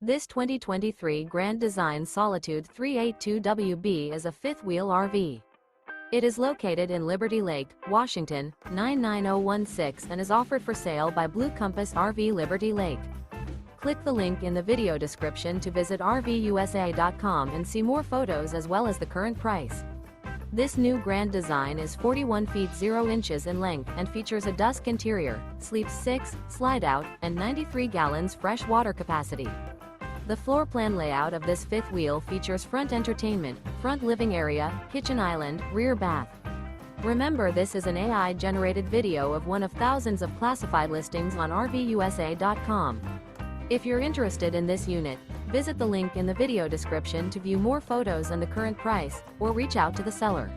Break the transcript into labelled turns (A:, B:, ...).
A: This 2023 Grand Design Solitude 382WB is a fifth-wheel RV. It is located in Liberty Lake, Washington, 99016 and is offered for sale by Blue Compass RV Liberty Lake. Click the link in the video description to visit RVUSA.com and see more photos as well as the current price. This new Grand Design is 41 feet 0 inches in length and features a DUSK interior, sleeps 6, slide-out, and 93 gallons fresh water capacity. The floor plan layout of this fifth wheel features front entertainment, front living area, kitchen island, rear bath. Remember, this is an AI-generated video of one of thousands of classified listings on RVUSA.com. If you're interested in this unit, visit the link in the video description to view more photos and the current price, or reach out to the seller.